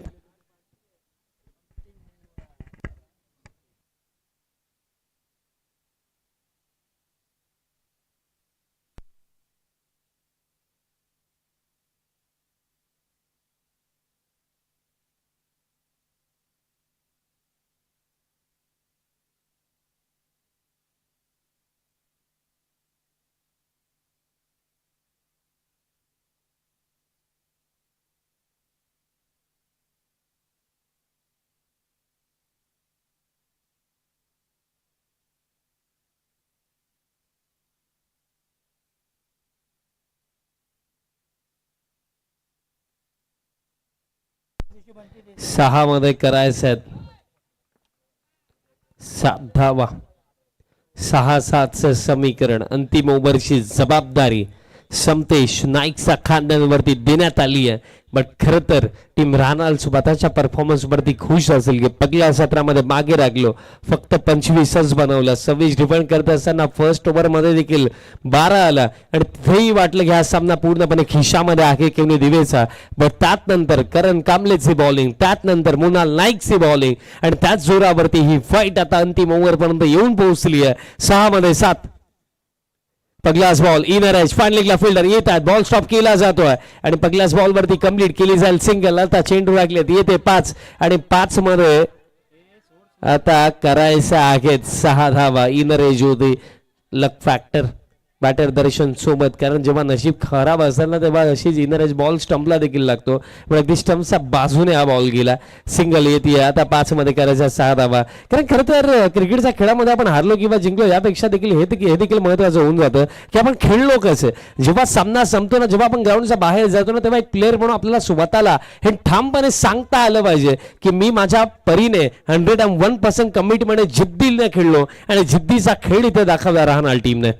सहा मध्ये करायचं आहेत 7 धावा. 6-7चं समीकरण. अंतिम ओव्हरची जबाबदारी समतेश नाईकच्या खांद्यांवरती देण्यात आली आहे, बट खरं तर टीम राहणार स्वतःच्या परफॉर्मन्स वरती खुश असेल की पहिल्या सत्रामध्ये मागे लागलो, फक्त 25च बनवलं. 26 डिफेंड करत असताना फर्स्ट ओव्हर मध्ये देखील 12 आला आणि तिथेही वाटलं की हा सामना पूर्णपणे खिशामध्ये आहे केवनी दिवेचा. बट त्यात नंतर करण कांबळेची बॉलिंग, त्यात नंतर मुनाल नाईकची बॉलिंग आणि त्याच जोरावरती ही फाईट आता अंतिम ओव्हर पर्यंत येऊन पोहोचली आहे. 6 मध्ये 7. पगलास बॉल इनर एज फायनलिंगला फिल्डर येतात, बॉल स्टॉप केला जातोय आणि पगलास बॉल वरती कंप्लीट केली जाईल सिंगल. आता चेंडू लागलेत येते 5 आणि 5 मध्ये आता करायचं आहेत 6 धावा. इनर एज होती लक फॅक्टर बॅटर दर्शन सोबत, कारण जेव्हा नशीब खराब असेल ना तेव्हा अशीच इनर एज बॉल स्टंपला देखील लागतो, पण अगदी स्टंपच्या बाजूने हा बॉल गेला. सिंगल येते आता 5 मध्ये करायचा 6 धावा. कारण खरं तर क्रिकेटच्या खेळामध्ये आपण हारलो किंवा जिंकलो यापेक्षा देखील हे देखील महत्वाचं होऊन जातं की आपण खेळलो कसं. जेव्हा सामना संपतो ना, जेव्हा आपण ग्राउंडच्या बाहेर जातो ना, तेव्हा एक प्लेअर म्हणून आपल्याला स्वतःला हे ठामपणे सांगता आलं पाहिजे की मी माझ्या परीने 101% कमिटमेंट जिद्दीने खेळलो आणि जिद्दीचा खेळ इथे दाखवला राहणार टीमने.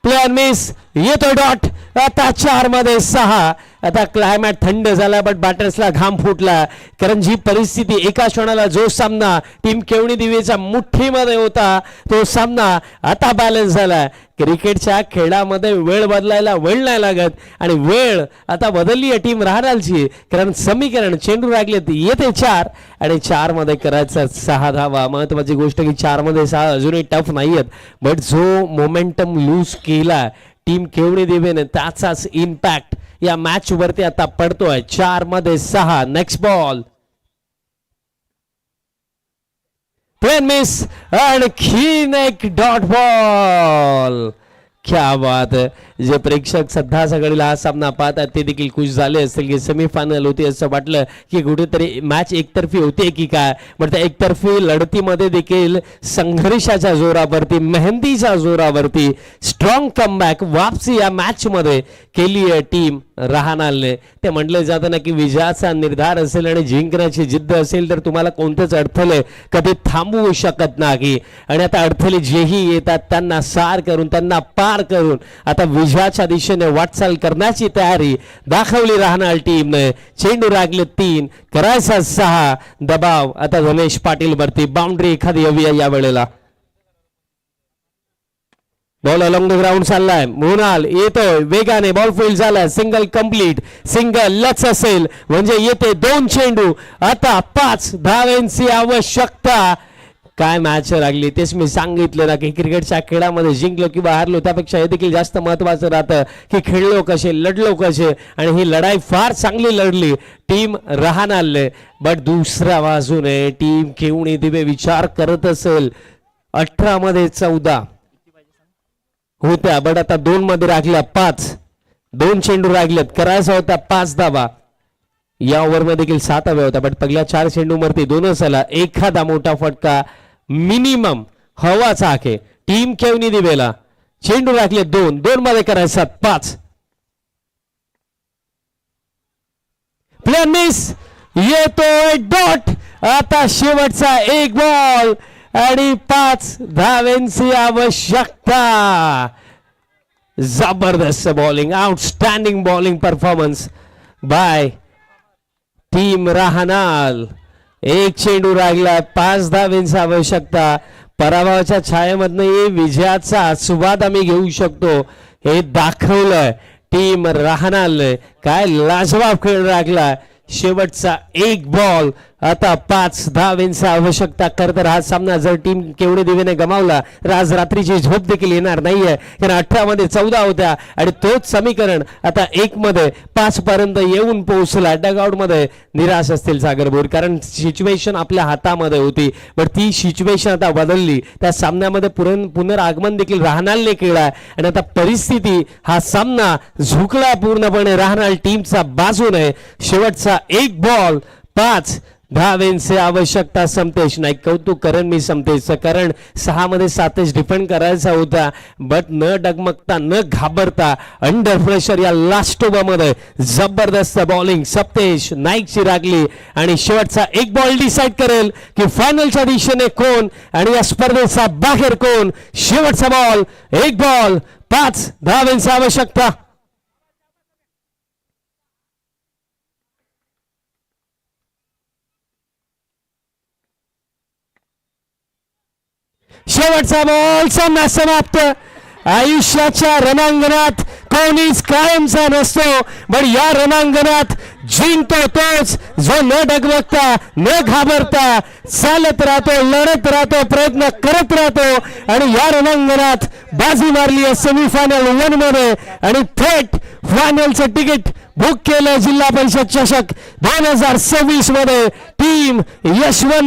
प्लेअर मिस येतोय डॉट. आता 4 मध्ये 6. आता क्लायमॅट थंड झाला, बट बॅटर्सला घाम फुटला, कारण जी परिस्थिती एका क्षणाला जो सामना टीम केवणी दिवेच्या मुठ्ठीमध्ये होता तो सामना आता बॅलन्स झाला. क्रिकेटच्या खेळामध्ये वेळ बदलायला वेळ नाही लागत आणि वेळ आता बदलली आहे टीम राहणारची, कारण समीकरण चेंडू लागलेत येते 4 आणि 4 मध्ये करायचं 6 धावा. महत्वाची गोष्ट की 4 मध्ये 6 अजूनही टफ नाही आहेत, बट जो मोमेंटम लूज केला टीम केवणी देवेने त्याचाच इम्पॅक्ट या मॅच वरती आता पडतोय. 4 मध्ये 6. नेक्स्ट बॉल प्लेन मिस आणखीन एक डॉट बॉल. क्या बात है. जे प्रेक्षक सध्या सकाळीला हा सामना पाहतात ते देखील खुश झाले असतील की सेमीफायनल होती असं वाटलं की कुठेतरी मॅच एकतर्फी होते की काय. पण त्या एकतर्फी लढतीमध्ये देखील संघर्षाच्या जोरावरती मेहनतीच्या जोरावरती स्ट्रॉंग कमबॅक वापसी या मॅच मध्ये केली आहे टीम रहाणालने. ते म्हटलं जातं ना की विजयाचा निर्धार असेल आणि जिंकण्याची जिद्द असेल तर तुम्हाला कोणतेच अडथळे कधी थांबवू शकत नाही. आणि आता अडथळे जेही येतात त्यांना सार करून त्यांना पार करून आता विजयाच्या दिशेने वाटचाल करण्याची तयारी दाखवली राहणार टीमने. चेंडू लागले 3 करायचा 6 दबाव आता रमेश पाटील वरती. बाउंड्री एखादी हवी आहे या वेळेला. बॉल अलॉंग द ग्राउंड चाललाय. मोनाल येतोय वेगाने. बॉल फील्ड झालाय. Single complete. सिंगल लच असेल म्हणजे येते 2 चेंडू. आता 5 धावांची आवश्यकता. काय मॅच लागली तेच मी सांगितलं ना की क्रिकेटच्या खेळामध्ये जिंकलो किंवा हारलो त्यापेक्षा हे देखील जास्त महत्वाचं राहतं की खेळलो कसे लढलो कसे. आणि ही लढाई फार चांगली लढली टीम रहाणालने. बट दुसऱ्या बाजूने टीम केवणी दिवे विचार करत असेल 18 मध्ये 14 होत्या बट आता 2 मध्ये राखल्या 5. 2 चेंडू राखलेत. करायचा होता 5 धावा. या ओव्हरमध्ये देखील 7 हव्या होत्या बट पहिल्या 4 चेंडूवरती 2च आला. एखादा मोठा फटका मिनिमम हवाचा आहे. टीम केवनी दिवेला चेंडू राखले 2 मध्ये करायचा 5. प्लेन मिस येतोय डॉट. आता शेवटचा 1 बॉल आणि 5 धावांची आवश्यकता. जबरदस्त bowling. Outstanding bowling performance by team रहाणाल. 1 चेंडू राहिला 5 धावांची आवश्यकता. पराभवाच्या छायेमधनं विजयाचा आस्वाद आम्ही घेऊ शकतो हे दाखवलंय टीम रहाणालने. काय लाजवाब खेळ राखला. शेवटचा 1 बॉल आता 5 धावांची आवश्यकता. खरं हा सामना जर टीम केवढे दिवेने गमावला तर आज रात्रीची झोप देखील येणार नाहीये. कारण 18 मध्ये 14 होत्या आणि तोच समीकरण आता 1 मध्ये 5 पर्यंत येऊन पोहोचला. डगआउट मध्ये निराश असतील सागरभोर कारण सिच्युएशन आपल्या हातामध्ये होती पण ती सिच्युएशन आता बदलली. त्या सामन्यामध्ये पुनरागमन देखील रहाणालने केला आणि आता परिस्थिती हा सामना झुकला पूर्णपणे रहाणाल टीमचा बाजूने. शेवटचा 1 बॉल 5 धावांची आवश्यकता. समतेश नाईक कौतुक करण मी समतेशचं कारण 6 मध्ये 7 डिफेंड करायचा होता बट न डगमगता न घाबरता अंडर प्रेशर या लास्ट ओव्हर मध्ये जबरदस्त बॉलिंग समतेश नाईकची लागली. आणि शेवटचा 1 बॉल डिसाइड करेल की फायनलच्या दिशेने कोण आणि या स्पर्धेचा बाहेर कोण. शेवटचा बॉल 1 बॉल 5 धावांची आवश्यकता. शेवटचा बॉल. सामना समाप्त. आयुष्याच्या रणांगणात कोणीच कायमचा नसतो पण या रणांगणात जिंकतो तोच जो न डगमगता न घाबरता चालत राहतो लढत राहतो प्रयत्न करत राहतो. आणि या रणांगणात बाजी मारली आहे सेमीफायनल 1 मध्ये आणि थेट फायनलचं तिकीट बुक केलं जिल्हा परिषद चषक 2026 मध्ये टीम यशवंत